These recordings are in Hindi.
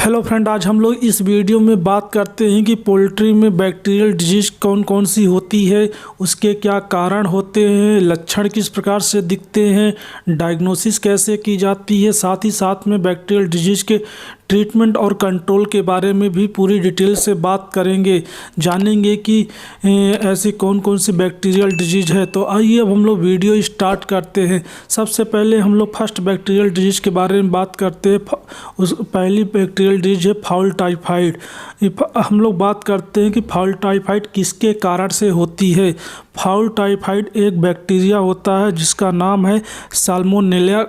हेलो फ्रेंड, आज हम लोग इस वीडियो में बात करते हैं कि पोल्ट्री में बैक्टीरियल डिजीज़ कौन कौन सी होती है, उसके क्या कारण होते हैं, लक्षण किस प्रकार से दिखते हैं, डायग्नोसिस कैसे की जाती है, साथ ही साथ में बैक्टीरियल डिजीज़ के ट्रीटमेंट और कंट्रोल के बारे में भी पूरी डिटेल से बात करेंगे। जानेंगे कि ऐसी कौन कौन सी बैक्टीरियल डिजीज़ है। तो आइए अब हम लोग वीडियो स्टार्ट करते हैं। सबसे पहले हम लोग फर्स्ट बैक्टीरियल डिजीज़ के बारे में बात करते हैं। उस पहली बैक्टीरियल डिजीज़ है फाउल टाइफाइड। हम लोग बात करते हैं कि फाउल टाइफाइड किसके कारण से होती है। फाउल टाइफाइड एक बैक्टीरिया होता है जिसका नाम है साल्मोनेला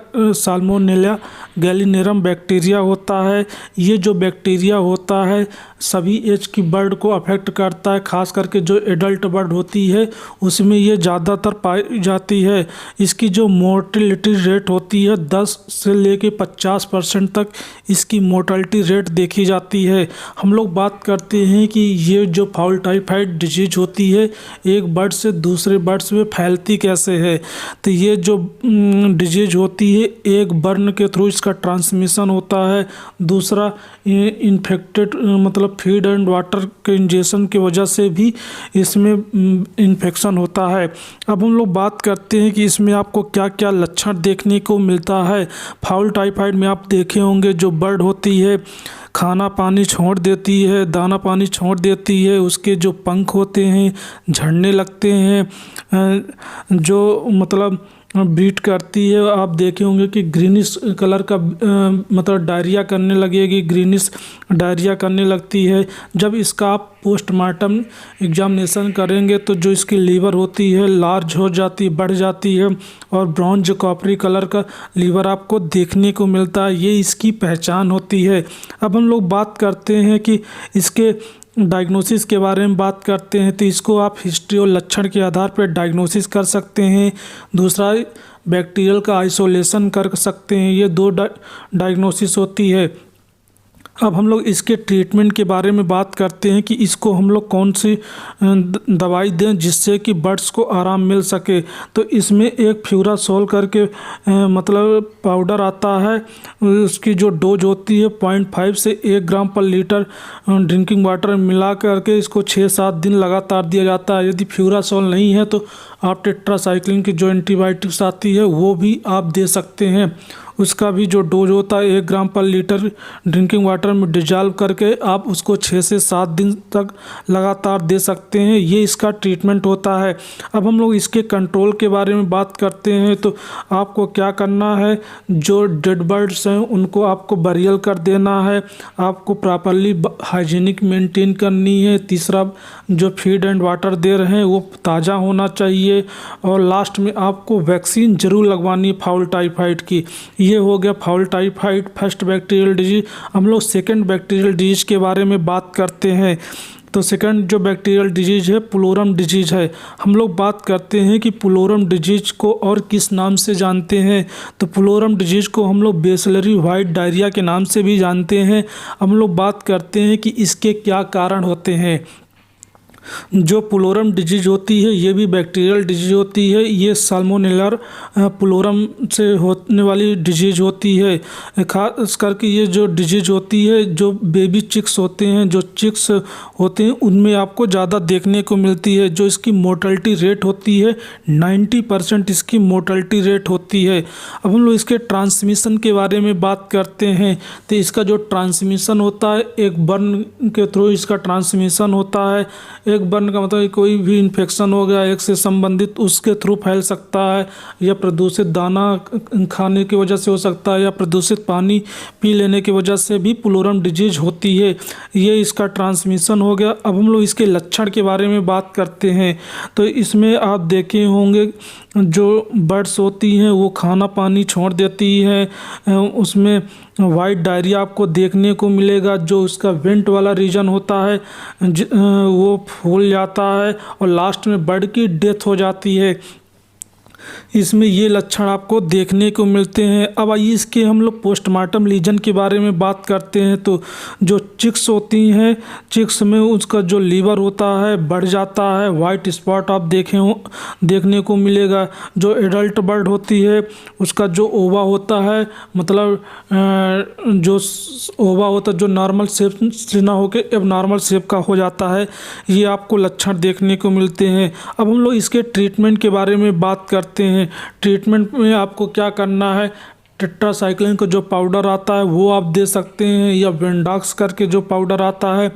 गैलिनेरम बैक्टीरिया होता है। ये जो बैक्टीरिया होता है सभी एज की बर्ड को अफेक्ट करता है, खास करके जो एडल्ट बर्ड होती है उसमें ये ज़्यादातर पाई जाती है। इसकी जो मोर्टेलिटी रेट होती है 10 से लेके 50% तक इसकी मोर्टेलिटी रेट देखी जाती है। हम लोग बात करते हैं कि ये जो फाउल टाइफाइड डिजीज होती है एक बर्ड से दूसरे बर्ड्स में फैलती कैसे है। तो ये जो डिजीज होती है एक बर्ड के थ्रू इसका ट्रांसमिशन होता है, दूसरा इन्फेक्टेड मतलब फीड एंड वाटर के इंजेक्शन की वजह से भी इसमें इन्फेक्शन होता है। अब हम लोग बात करते हैं कि इसमें आपको क्या क्या लक्षण देखने को मिलता है। फाउल टाइफाइड में आप देखे होंगे जो बर्ड होती है खाना पानी छोड़ देती है, दाना पानी छोड़ देती है, उसके जो पंख होते हैं झड़ने लगते हैं, जो मतलब ब्रीड करती है। आप देखे होंगे कि ग्रीनिश कलर का मतलब डायरिया करने लगेगी, ग्रीनिश डायरिया करने लगती है। जब इसका आप पोस्टमार्टम एग्जामिनेशन करेंगे तो जो इसकी लीवर होती है लार्ज हो जाती, बढ़ जाती है और ब्राउन कॉपरी कलर का लीवर आपको देखने को मिलता है। ये इसकी पहचान होती है। अब हम लोग बात करते हैं कि इसके डायग्नोसिस के बारे में बात करते हैं। तो इसको आप हिस्ट्री और लक्षण के आधार पर डायग्नोसिस कर सकते हैं। दूसरा बैक्टीरियल का आइसोलेशन कर सकते हैं। ये दो डायग्नोसिस होती है। अब हम लोग इसके ट्रीटमेंट के बारे में बात करते हैं कि इसको हम लोग कौन सी दवाई दें जिससे कि बर्ड्स को आराम मिल सके। तो इसमें एक फ्यूरासोल करके मतलब पाउडर आता है, उसकी जो डोज होती है 0.5 से 1 ग्राम पर लीटर ड्रिंकिंग वाटर मिला करके इसको 6-7 दिन लगातार दिया जाता है। यदि फ्यूरासोल नहीं है तो आप टेट्रासाइक्लिन की जो एंटीबायोटिक्स आती है वो भी आप दे सकते हैं। उसका भी जो डोज होता है 1 ग्राम पर लीटर ड्रिंकिंग वाटर में डिजॉल्व करके आप उसको 6 से 7 दिन तक लगातार दे सकते हैं। ये इसका ट्रीटमेंट होता है। अब हम लोग इसके कंट्रोल के बारे में बात करते हैं। तो आपको क्या करना है, जो डेड बर्ड्स हैं उनको आपको बरियल कर देना है, आपको प्रॉपरली हाइजीनिक मेंटेन करनी है। तीसरा जो फीड एंड वाटर दे रहे हैं वो ताज़ा होना चाहिए और लास्ट में आपको वैक्सीन ज़रूर लगवानी है फाउल टाइफाइड की। ये हो गया foul typhoid first bacterial disease. हम लोग सेकंड बैक्टीरियल डिजीज के बारे में बात करते हैं। तो सेकंड जो बैक्टीरियल डिजीज है पुलोरम डिजीज है। हम लोग बात करते हैं कि पुलोरम डिजीज को और किस नाम से जानते हैं। तो पुलोरम डिजीज को हम लोग बेसिलरी वाइट डायरिया के नाम से भी जानते हैं। हम लोग बात करते हैं कि इसके क्या कारण होते हैं। जो पुलोरम डिजीज होती है ये भी बैक्टीरियल डिजीज होती है। ये साल्मोनेला पुलोरम से होने वाली डिजीज होती है। खास करके ये जो डिजीज होती है जो बेबी चिक्स होते हैं, जो चिक्स होते हैं उनमें आपको ज़्यादा देखने को मिलती है। जो इसकी मोर्टेलिटी रेट होती है 90% इसकी मोर्टेलिटी रेट होती है। अब हम लोग इसके ट्रांसमिशन के बारे में बात करते हैं। तो इसका जो ट्रांसमिशन होता है एक बर्न के थ्रू इसका ट्रांसमिशन होता है। एक बर्न का मतलब कोई भी इन्फेक्शन हो गया एक से संबंधित उसके थ्रू फैल सकता है, या प्रदूषित दाना खाने की वजह से हो सकता है, या प्रदूषित पानी पी लेने की वजह से भी पुलोरम डिजीज होती है। ये इसका ट्रांसमिशन हो गया। अब हम लोग इसके लक्षण के बारे में बात करते हैं। तो इसमें आप देखे होंगे जो बर्ड्स होती हैं वो खाना पानी छोड़ देती है, उसमें वाइट डायरिया आपको देखने को मिलेगा। जो उसका वेंट वाला रीजन होता है वो फूल जाता है और लास्ट में बर्ड की डेथ हो जाती है। इसमें ये लक्षण आपको देखने को मिलते हैं। अब आइए इसके हम लोग पोस्टमार्टम लीजन के बारे में बात करते हैं। तो जो चिक्स होती हैं, चिक्स में उसका जो लीवर होता है बढ़ जाता है, वाइट स्पॉट आप देखे हो देखने को मिलेगा। जो एडल्ट बर्ड होती है उसका जो ओवा होता है, मतलब जो ओवा होता है जो नॉर्मल शेप से ना होकर अब नॉर्मल शेप का हो जाता है, ये आपको लक्षण देखने को मिलते हैं। अब हम लोग इसके ट्रीटमेंट के बारे में बात करते हैं। ट्रीटमेंट में आपको क्या करना है, टेट्रासाइक्लिन का जो पाउडर आता है वो आप दे सकते हैं, या वेंडॉक्स करके जो पाउडर आता है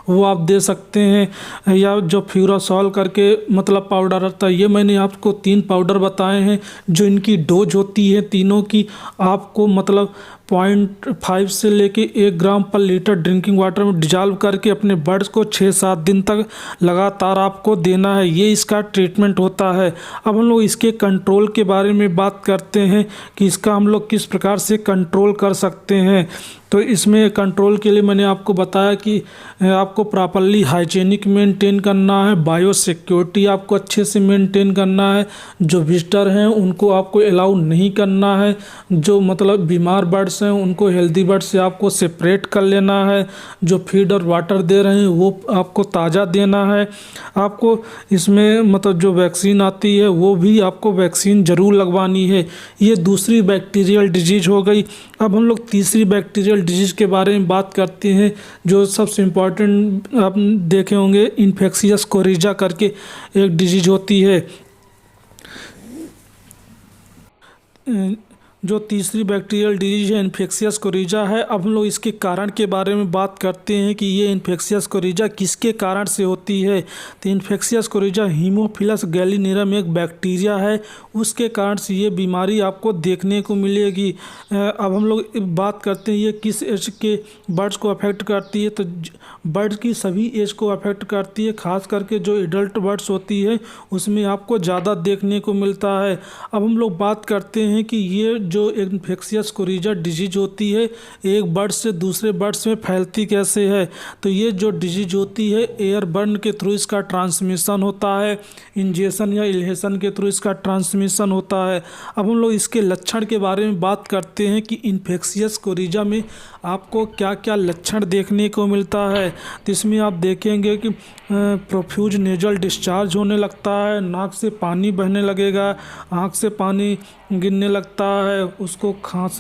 वो आप दे सकते हैं, या जो फ्यूरासॉल करके मतलब पाउडर आता है। ये मैंने आपको 3 पाउडर बताए हैं। जो इनकी डोज होती है तीनों की, आपको मतलब 0.5 से लेके 1 ग्राम पर लीटर ड्रिंकिंग वाटर में डिजॉल्व करके अपने बर्ड्स को 6-7 दिन तक लगातार आपको देना है। ये इसका ट्रीटमेंट होता है। अब हम लोग इसके कंट्रोल के बारे में बात करते हैं कि इसका हम लोग किस प्रकार से कंट्रोल कर सकते हैं। तो इसमें कंट्रोल के लिए मैंने आपको बताया कि आपको प्रॉपरली हाइजीनिक मेंटेन करना है, बायो सिक्योरिटी आपको अच्छे से मेंटेन करना है। जो विजिटर हैं उनको आपको अलाउ नहीं करना है। जो मतलब बीमार बर्ड्स हैं उनको हेल्दी बर्ड से आपको सेपरेट कर लेना है। जो फीड और वाटर दे रहे हैं वो आपको ताज़ा देना है। आपको इसमें मतलब जो वैक्सीन आती है वो भी आपको वैक्सीन ज़रूर लगवानी है। ये दूसरी बैक्टीरियल डिजीज़ हो गई। अब हम लोग तीसरी बैक्टीरियल डिजीज़ के बारे में बात करते हैं, जो सबसे इम्पॉर्टेंट आप देखे होंगे, इन्फेक्शियस कोरिजा करके एक डिजीज़ होती है। जो तीसरी बैक्टीरियल डिजीज है इन्फेक्शियस कोरिजा है। अब हम लोग इसके कारण के बारे में बात करते हैं कि ये इन्फेक्शियस कोरिजा किसके कारण से होती है। तो इन्फेक्शियस कोरिजा हीमोफिलस गैलिनेरम एक बैक्टीरिया है, उसके कारण से ये बीमारी आपको देखने को मिलेगी। अब हम लोग बात करते हैं ये किस एज के बर्ड्स को अफेक्ट करती है। तो बर्ड्स की सभी एज को अफेक्ट करती है, खास करके जो एडल्ट बर्ड्स होती है उसमें आपको ज़्यादा देखने को मिलता है। अब हम लोग बात करते हैं कि ये जो इन्फेक्शियस कोरिजा डिजीज होती है एक बर्ड से दूसरे बर्ड्स में फैलती कैसे है। तो ये जो डिजीज होती है एयरबर्न के थ्रू इसका ट्रांसमिशन होता है, इंजेक्शन या इन्हेलेशन के थ्रू इसका ट्रांसमिशन होता है। अब हम लोग इसके लक्षण के बारे में बात करते हैं कि इन्फेक्शियस कोरिजा में आपको क्या क्या लक्षण देखने को मिलता है। तो इसमें आप देखेंगे कि प्रोफ्यूज नेजल डिस्चार्ज होने लगता है, नाक से पानी बहने लगेगा, आँख से पानी गिरने लगता है, उसको खांस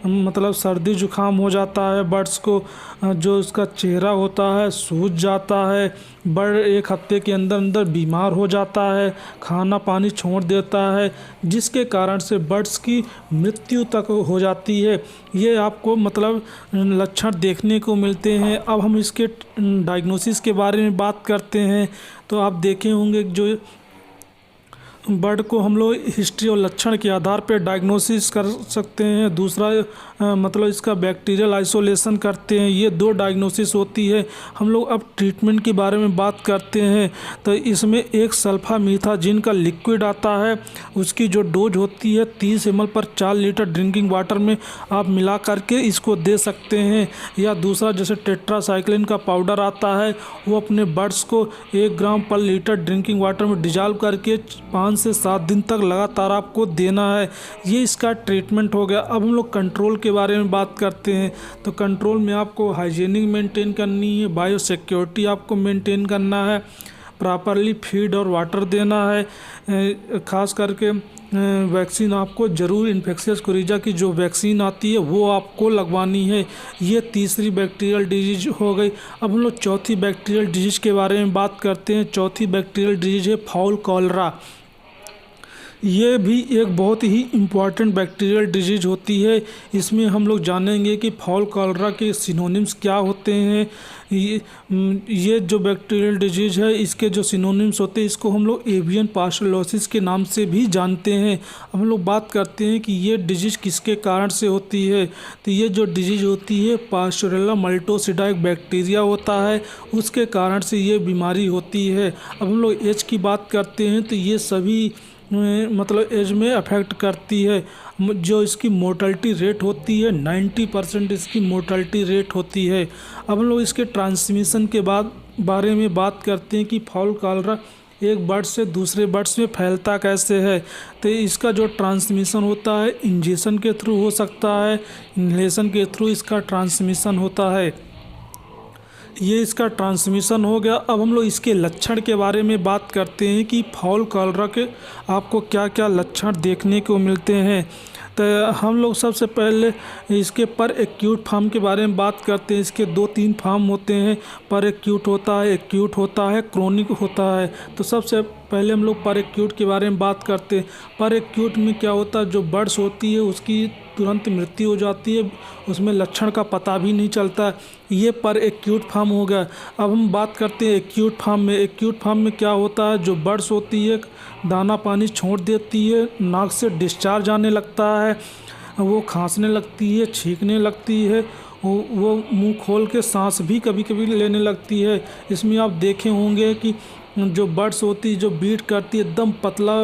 मतलब सर्दी जुकाम हो जाता है बर्ड्स को। जो उसका चेहरा होता है सूज जाता है, बर्ड 1 हफ्ते के अंदर अंदर बीमार हो जाता है, खाना पानी छोड़ देता है, जिसके कारण से बर्ड्स की मृत्यु तक हो जाती है। ये आपको मतलब लक्षण देखने को मिलते हैं। अब हम इसके डायग्नोसिस के बारे में बात करते हैं। तो आप देखे होंगे जो बर्ड को हम लोग हिस्ट्री और लक्षण के आधार पर डायग्नोसिस कर सकते हैं। दूसरा मतलब इसका बैक्टीरियल आइसोलेशन करते हैं। ये 2 डायग्नोसिस होती है। हम लोग अब ट्रीटमेंट के बारे में बात करते हैं। तो इसमें एक सल्फामीथाजिन का लिक्विड आता है, उसकी जो डोज होती है 30 ml पर 4 लीटर ड्रिंकिंग वाटर में आप मिला करके इसको दे सकते हैं। या दूसरा जैसे टेट्रासाइक्लिन का पाउडर आता है, वो अपने बर्ड्स को 1 ग्राम पर लीटर ड्रिंकिंग वाटर में डिजॉल्व करके 5 से 7 दिन तक लगातार आपको देना है। ये इसका ट्रीटमेंट हो गया। अब हम लोग कंट्रोल के बारे में बात करते हैं। तो कंट्रोल में आपको हाइजीनिक मेंटेन करनी है, बायो सिक्योरिटी आपको मेंटेन करना है, प्रॉपरली फीड और वाटर देना है, खास करके वैक्सीन आपको ज़रूर इन्फेक्शियस कोरिजा की जो वैक्सीन आती है वो आपको लगवानी है। ये तीसरी बैक्टीरियल डिजीज हो गई। अब हम लोग चौथी बैक्टीरियल डिजीज के बारे में बात करते हैं। चौथी बैक्टीरियल डिजीज है फाउल कॉलरा। ये भी एक बहुत ही इम्पॉर्टेंट बैक्टीरियल डिजीज होती है। इसमें हम लोग जानेंगे कि फाउल कॉलरा के सिनोनिम्स क्या होते हैं। ये जो बैक्टीरियल डिजीज है इसके जो सिनोनिम्स होते हैं इसको हम लोग एवियन पास्टुलोसिस के नाम से भी जानते हैं। अब हम लोग बात करते हैं कि ये डिजीज किसके कारण से होती है। तो ये जो डिजीज होती है पास्चुरेला मल्टोसिडा एक बैक्टीरिया होता है, उसके कारण से ये बीमारी होती है। अब हम लोग एज की बात करते हैं तो ये सभी मतलब एज में अफेक्ट करती है। जो इसकी मोर्टलिटी रेट होती है 90% इसकी मोर्टलिटी रेट होती है। अब हम लोग इसके ट्रांसमिशन के बारे में बात करते हैं कि फाउल कॉलरा एक बर्ड से दूसरे बर्ड्स में फैलता कैसे है। तो इसका जो ट्रांसमिशन होता है इंजेक्शन के थ्रू हो सकता है, इन्हेलेशन के थ्रू इसका ट्रांसमिशन होता है। ये इसका ट्रांसमिशन हो गया। अब हम लोग इसके लक्षण के बारे में बात करते हैं कि फाउल कॉलरा के आपको क्या क्या लक्षण देखने को मिलते हैं। तो हम लोग सबसे पहले इसके पर एक्यूट फॉर्म के बारे में बात करते हैं। इसके 2-3 फॉर्म होते हैं, पर एक्यूट होता है, एक्यूट होता है, क्रोनिक होता है। तो सबसे पहले हम लोग पर एक्यूट के बारे में बात करते हैं। पर एक्यूट में क्या होता है, जो बर्ड्स होती है उसकी तुरंत मृत्यु हो जाती है, उसमें लक्षण का पता भी नहीं चलता। ये पर एक्यूट फॉर्म हो गया। अब हम बात करते हैं एक्यूट फॉर्म में। एक्यूट फॉर्म में क्या होता है, जो बर्ड्स होती है दाना पानी छोड़ देती है, नाक से डिस्चार्ज आने लगता है, वो खांसने लगती है, छींकने लगती है, वो मुंह खोल के सांस भी कभी कभी लेने लगती है। इसमें आप देखे होंगे कि जो बर्ड्स होती है जो बीट करती है एकदम पतला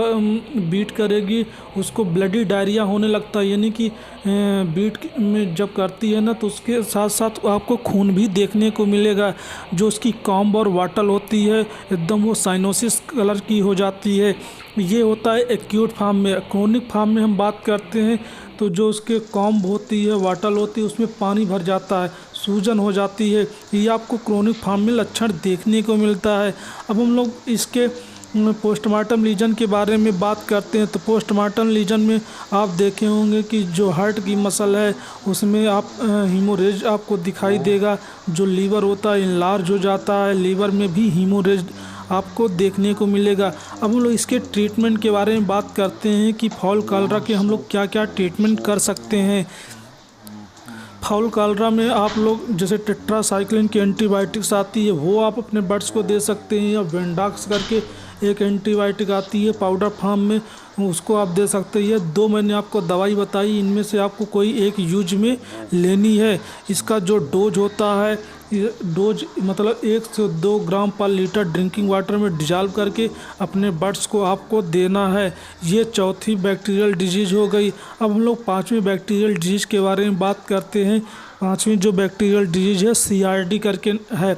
बीट करेगी, उसको ब्लडी डायरिया होने लगता है। यानी कि बीट में जब करती है ना तो उसके साथ साथ आपको खून भी देखने को मिलेगा। जो उसकी कॉम्ब और वाटल होती है एकदम वो साइनोसिस कलर की हो जाती है। ये होता है एक्यूट फॉर्म में। क्रोनिक फॉर्म में हम बात करते हैं तो जो उसके कॉम्ब होती है, वाटल होती है, उसमें पानी भर जाता है, सूजन हो जाती है। ये आपको क्रोनिक फॉर्म में लक्षण देखने को मिलता है। अब हम लोग इसके पोस्टमार्टम लीजन के बारे में बात करते हैं। तो पोस्टमार्टम लीजन में आप देखे होंगे कि जो हार्ट की मसल है उसमें आप हीमोरेज आपको दिखाई देगा। जो लीवर होता है इनलार्ज हो जाता है, लीवर में भी हीमोरेज आपको देखने को मिलेगा। अब हम लोग इसके ट्रीटमेंट के बारे में बात करते हैं कि फाउल कॉलरा के हम लोग क्या क्या ट्रीटमेंट कर सकते हैं। फाउल कॉलरा में आप लोग जैसे टेट्रासाइक्लिन की एंटीबायोटिक्स आती है वो आप अपने बर्ड्स को दे सकते हैं, या वेंडाक्स करके एक एंटीबायोटिक आती है पाउडर फॉर्म में, उसको आप दे सकते हैं। 2 मैंने आपको दवाई बताई, इनमें से आपको कोई एक यूज में लेनी है। इसका जो डोज होता है, डोज मतलब 1 से 2 ग्राम पर लीटर ड्रिंकिंग वाटर में डिजॉल्व करके अपने बर्ड्स को आपको देना है। ये चौथी बैक्टीरियल डिजीज़ हो गई। अब हम लोग 5वीं बैक्टीरियल डिजीज़ के बारे में बात करते हैं। 5वीं जो बैक्टीरियल डिजीज़ है CRD करके है,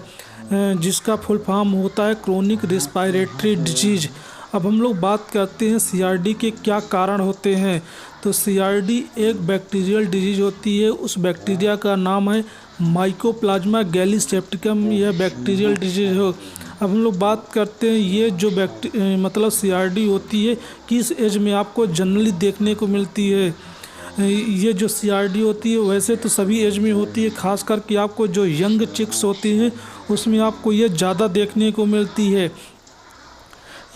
जिसका फुल फॉर्म होता है क्रोनिक रेस्पिरेटरी डिजीज़। अब हम लोग बात करते हैं CRD के क्या कारण होते हैं। तो CRD एक बैक्टीरियल डिजीज़ होती है, उस बैक्टीरिया का नाम है माइकोप्लाज्मा गैलीसेप्टिकम। यह बैक्टीरियल डिजीज़ हो। अब हम लोग बात करते हैं ये जो मतलब CRD होती है किस एज में आपको जनरली देखने को मिलती है। ये जो CRD होती है वैसे तो सभी एज में होती है, खास करके आपको जो यंग चिक्स होती हैं उसमें आपको ये ज़्यादा देखने को मिलती है।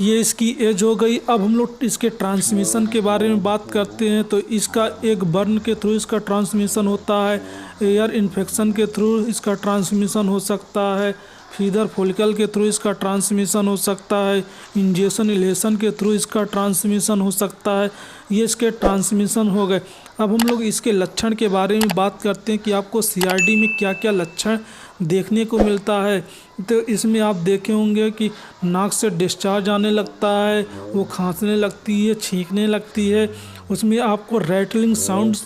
ये इसकी एज हो गई। अब हम लोग इसके ट्रांसमिशन के बारे में बात करते हैं। तो इसका एक बर्न के थ्रू इसका ट्रांसमिशन होता है, एयर इन्फेक्शन के थ्रू इसका ट्रांसमिशन हो सकता है, फीदर फॉलिकल के थ्रू इसका ट्रांसमिशन हो सकता है, इंजेक्शन इन्हेलेशन के थ्रू इसका ट्रांसमिशन हो सकता है। ये इसके ट्रांसमिशन हो गए। अब हम लोग इसके लक्षण के बारे में बात करते हैं कि आपको CRD में क्या क्या लक्षण देखने को मिलता है। तो इसमें आप देखे होंगे कि नाक से डिस्चार्ज आने लगता है, वो खांसने लगती है, छींकने लगती है, उसमें आपको रैटलिंग साउंड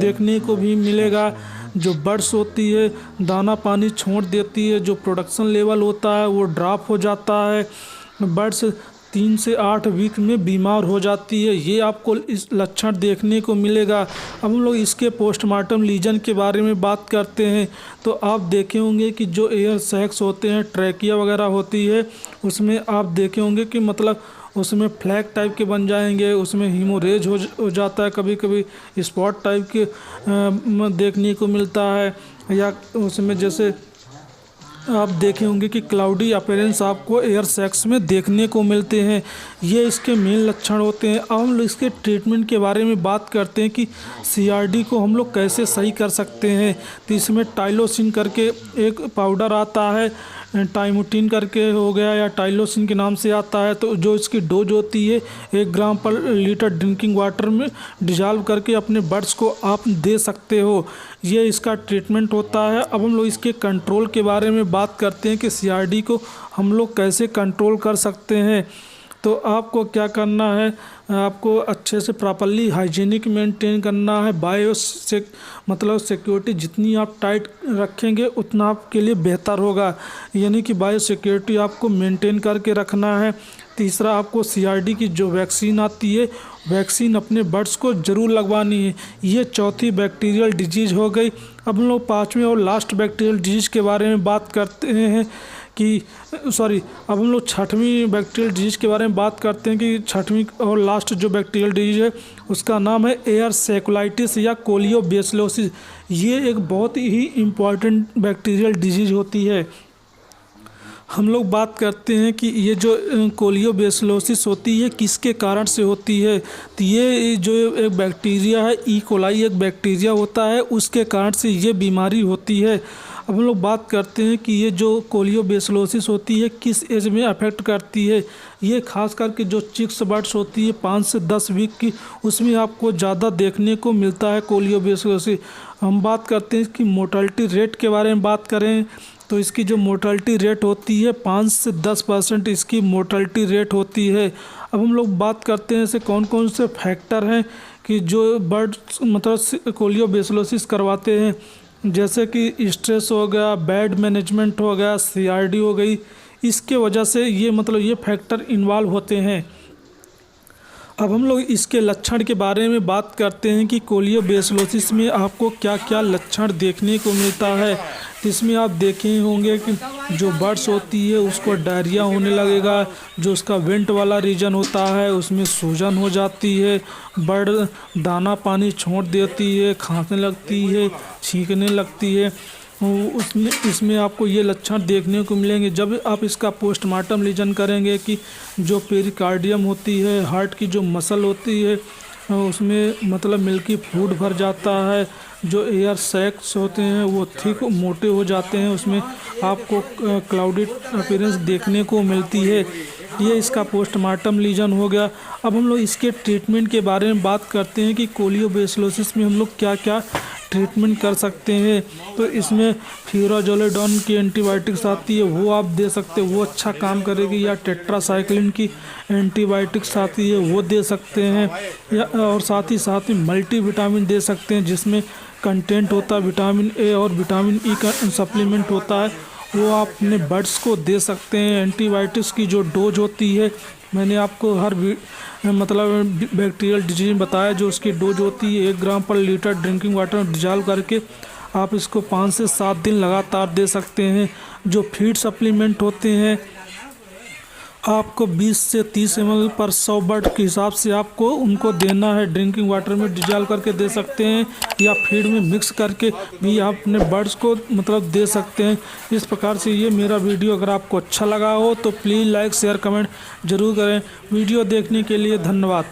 देखने को भी मिलेगा। जो बर्ड्स होती है दाना पानी छोड़ देती है, जो प्रोडक्शन लेवल होता है वो ड्रॉप हो जाता है। बर्ड्स 3 से 8 वीक में बीमार हो जाती है। ये आपको इस लक्षण देखने को मिलेगा। अब हम लोग इसके पोस्टमार्टम लीजन के बारे में बात करते हैं। तो आप देखे होंगे कि जो एयर सैक्स होते हैं, ट्रैकिया वगैरह होती है, उसमें आप देखे होंगे कि मतलब उसमें फ्लैग टाइप के बन जाएंगे, उसमें हीमोरेज हो जाता है, कभी कभी स्पॉट टाइप के देखने को मिलता है, या उसमें जैसे आप देखे होंगे कि क्लाउडी अपीयरेंस आपको एयर सैक्स में देखने को मिलते हैं। ये इसके मेन लक्षण होते हैं। अब हम लोग इसके ट्रीटमेंट के बारे में बात करते हैं कि CRD को हम लोग कैसे सही कर सकते हैं। तो इसमें टाइलोसिन करके एक पाउडर आता है, टाइमोटिन करके हो गया या टाइलोसिन के नाम से आता है। तो जो इसकी डोज होती है 1 ग्राम पर लीटर ड्रिंकिंग वाटर में डिजॉल्व करके अपने बर्ड्स को आप दे सकते हो। ये इसका ट्रीटमेंट होता है। अब हम लोग इसके कंट्रोल के बारे में बात करते हैं कि CRD को हम लोग कैसे कंट्रोल कर सकते हैं। तो आपको क्या करना है, आपको अच्छे से प्रॉपर्ली हाइजीनिक मेंटेन करना है। मतलब सिक्योरिटी जितनी आप टाइट रखेंगे उतना आपके लिए बेहतर होगा। यानी कि बायो सिक्योरिटी आपको मेंटेन करके रखना है। तीसरा, आपको CRD की जो वैक्सीन आती है, वैक्सीन अपने बर्ड्स को ज़रूर लगवानी है। ये चौथी बैक्टीरियल डिजीज़ हो गई। अब हम लोग पाँचवें और लास्ट बैक्टीरियल डिजीज़ के बारे में बात करते हैं कि अब हम लोग छठवीं बैक्टीरियल डिजीज़ के बारे में बात करते हैं कि छठवीं और लास्ट जो बैक्टीरियल डिजीज़ है उसका नाम है एयर सेकुलाइटिस या कोलियोबैसिलोसिस। ये एक बहुत ही इम्पॉर्टेंट बैक्टीरियल डिजीज़ होती है। हम लोग बात करते हैं कि ये जो कोलियोबैसिलोसिस होती है किसके कारण से होती है। तो ये जो एक बैक्टीरिया है, ई कोलाई एक बैक्टीरिया होता है, उसके कारण से ये बीमारी होती है। अब हम लोग बात करते हैं कि ये जो कोलियोबैसिलोसिस होती है किस एज में अफेक्ट करती है। ये खास करके जो चिक्स बर्ड्स होती है 5 से 10 वीक की, उसमें आपको ज़्यादा देखने को मिलता है कोलियोबैसिलोसिस। हम बात करते हैं कि मोर्टेलिटी रेट के बारे में बात करें तो इसकी जो मोर्टेलिटी रेट होती है 5 से 10% इसकी मोर्टेलिटी रेट होती है। अब हम लोग बात करते हैं ऐसे कौन कौन से फैक्टर हैं कि जो बर्ड्स मतलब कोलियोबैसिलोसिस करवाते हैं, जैसे कि स्ट्रेस हो गया, बैड मैनेजमेंट हो गया, CRD हो गई। इसके वजह से ये फैक्टर इन्वॉल्व होते हैं। अब हम लोग इसके लक्षण के बारे में बात करते हैं कि कोलियोबैसिलोसिस में आपको क्या क्या लक्षण देखने को मिलता है। इसमें आप देखे होंगे कि जो बर्ड्स होती है उसको डायरिया होने लगेगा, जो उसका वेंट वाला रीजन होता है उसमें सूजन हो जाती है, बर्ड दाना पानी छोड़ देती है, खांसने लगती है, छींकने लगती है। इसमें आपको ये लक्षण देखने को मिलेंगे। जब आप इसका पोस्टमार्टम लीजन करेंगे कि जो पेरिकार्डियम होती है, हार्ट की जो मसल होती है उसमें मतलब मिल्की फ्लूइड भर जाता है, जो एयर सैक्स होते हैं वो थिक मोटे हो जाते हैं, उसमें आपको क्लाउडी अपीयरेंस देखने को मिलती है। ये इसका पोस्टमार्टम लीजन हो गया। अब हम लोग इसके ट्रीटमेंट के बारे में बात करते हैं कि कोलियोबैसिलोसिस में हम लोग क्या क्या ट्रीटमेंट कर सकते हैं। तो इसमें फ्यूराजोलिडोन की एंटीबायोटिक्स आती है, वो आप दे सकते हैं, वो अच्छा काम करेगी। या टेट्रासाइक्लिन की एंटीबायोटिक्स आती है, वो दे सकते हैं। या और साथ ही मल्टी विटामिन दे सकते हैं, जिसमें कंटेंट होता है विटामिन ए और विटामिन ई का सप्लीमेंट होता है, वो आप अपने बर्ड्स को दे सकते हैं। एंटीबायोटिक्स की जो डोज होती है, मैंने आपको हर बैक्टीरियल डिजीज में बताया, जो उसकी डोज होती है 1 ग्राम पर लीटर ड्रिंकिंग वाटर में डिजॉल्व करके आप इसको 5 से 7 दिन लगातार दे सकते हैं। जो फीड सप्लीमेंट होते हैं आपको 20 से 30 ml पर 100 बर्ड के हिसाब से आपको उनको देना है। ड्रिंकिंग वाटर में डिजॉल्व करके दे सकते हैं या फीड में मिक्स करके भी आप अपने बर्ड्स को दे सकते हैं। इस प्रकार से ये मेरा वीडियो अगर आपको अच्छा लगा हो तो प्लीज़ लाइक शेयर कमेंट ज़रूर करें। वीडियो देखने के लिए धन्यवाद।